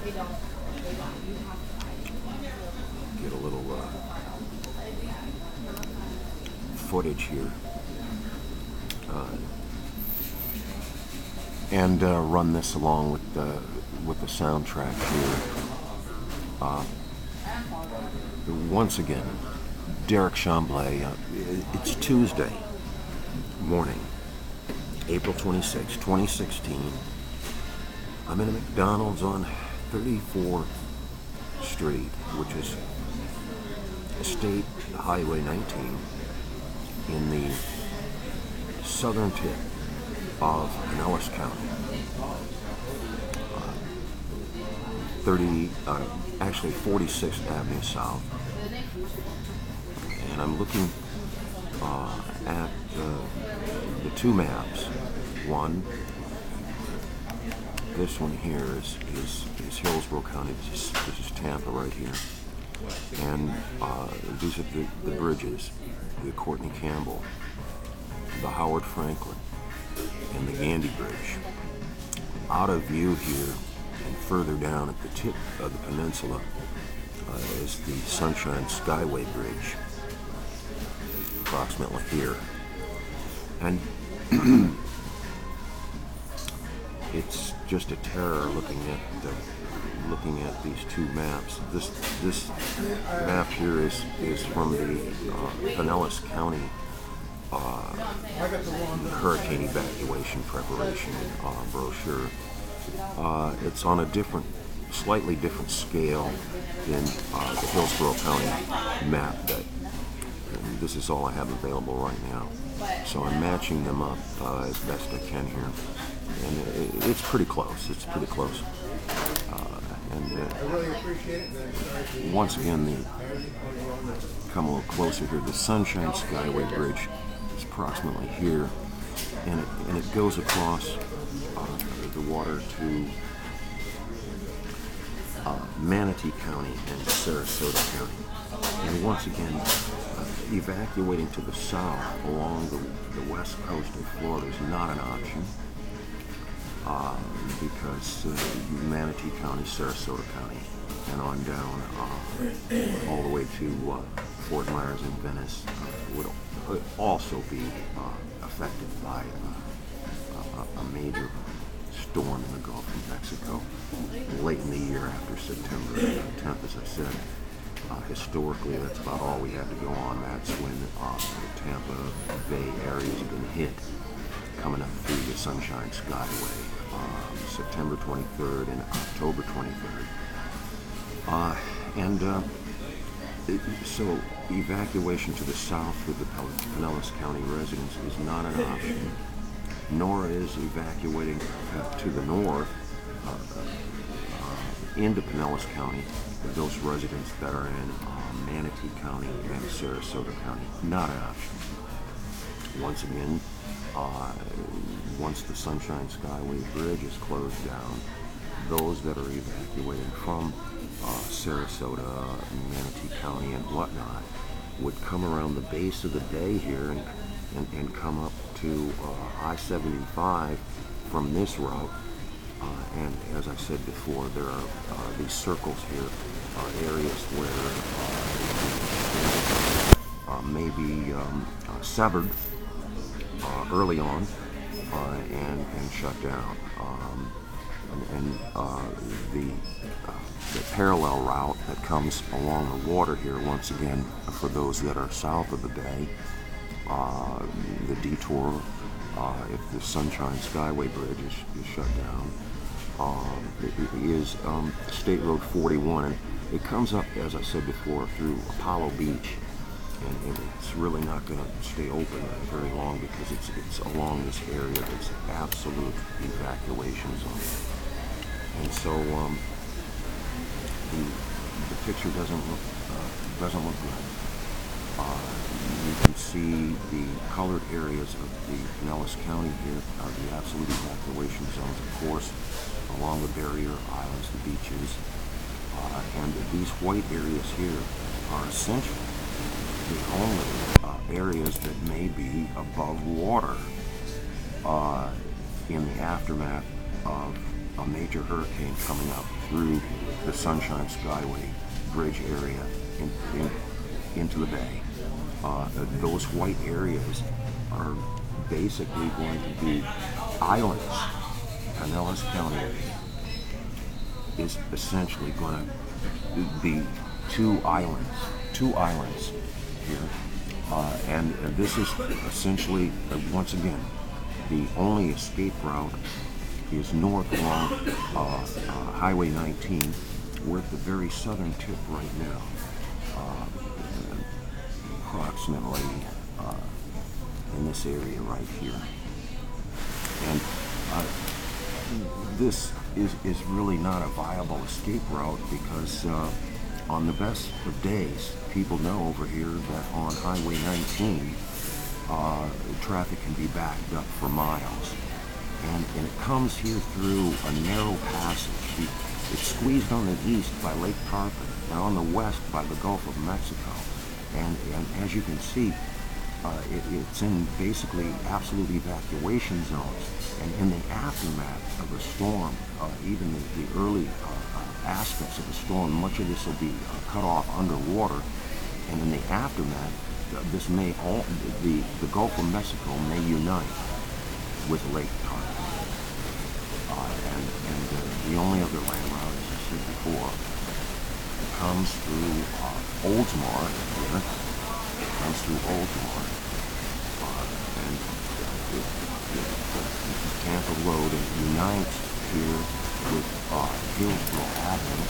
Get a little footage here and run this along with the soundtrack here. Once again, Derek Chamblay. It's Tuesday morning, April 26, 2016. I'm in a McDonald's on 34th Street, which is State Highway 19 in the southern tip of Pinellas County. 46th Avenue South. And I'm looking at the two maps. One, this one here is Hillsborough County. This is Tampa right here. And these are the bridges, the Courtney Campbell, the Howard Franklin, and the Gandy Bridge. Out of view here and further down at the tip of the peninsula is the Sunshine Skyway Bridge, approximately here. And it's just a terror looking at these two maps. This map here is from the Pinellas County hurricane evacuation preparation brochure. It's on a slightly different scale than the Hillsborough County map. And this is all I have available right now. So I'm matching them up as best I can here. And it's pretty close. Once again, come a little closer here. The Sunshine Skyway Bridge is approximately here, and it goes across the water to Manatee County and Sarasota County. And once again, evacuating to the south along the west coast of Florida is not an option. Because Manatee County, Sarasota County, and on down all the way to Fort Myers and Venice would also be affected by a major storm in the Gulf of Mexico late in the year after September 10th, as I said. Historically, that's about all we had to go on. That's when the Tampa Bay areas have been hit coming up through the Sunshine Skyway. September 23rd and October 23rd. So evacuation to the south for the Pinellas County residents is not an option, nor is evacuating to the north into Pinellas County for those residents that are in Manatee County and Sarasota County. Not an option. Once again, once the Sunshine Skyway Bridge is closed down, those that are evacuating from Sarasota, Manatee County, and whatnot would come around the base of the bay here and come up to I-75 from this route. And as I said before, there are these circles here, areas where may be severed early on and shut down. The parallel route that comes along the water here, once again, for those that are south of the bay, the detour, if the Sunshine Skyway Bridge is shut down, is State Road 41. And it comes up, as I said before, through Apollo Beach. And it's really not going to stay open very long because it's along this area that's absolute evacuation zone. And so the picture doesn't look good. You can see the colored areas of the Pinellas County here are the absolute evacuation zones, of course, along the barrier islands, the beaches, and these white areas here are essentially the only areas that may be above water in the aftermath of a major hurricane coming up through the Sunshine Skyway Bridge area into the bay. Those white areas are basically going to be islands. Pinellas County is essentially going to be two islands here. And this is essentially, once again, the only escape route is north along Highway 19. We're at the very southern tip right now, approximately in this area right here. And this is really not a viable escape route because on the best of days, people know over here that on Highway 19, traffic can be backed up for miles. And it comes here through a narrow passage. It's squeezed on the east by Lake Tarpon and on the west by the Gulf of Mexico. And as you can see, it's in basically absolute evacuation zones. And in the aftermath of a storm, even the early aspects of the storm, much of this will be cut off underwater. And in the aftermath, the Gulf of Mexico may unite with Lake Tarpon. And the only other land route, as I said before, comes through Oldsmar here. Comes through Oldsmar. And the Tampa Road unites here with Hillsborough Avenue,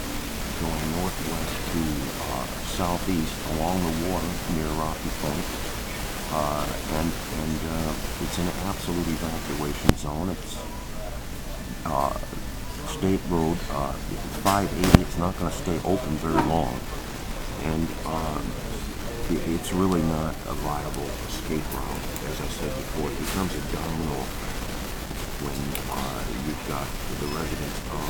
going northwest to southeast along the water near Rocky Point. And it's an absolute evacuation zone. It's State Road 580. It's not going to stay open very long, and it's really not a viable escape route. As I said before, it becomes a domino when you've got the residents of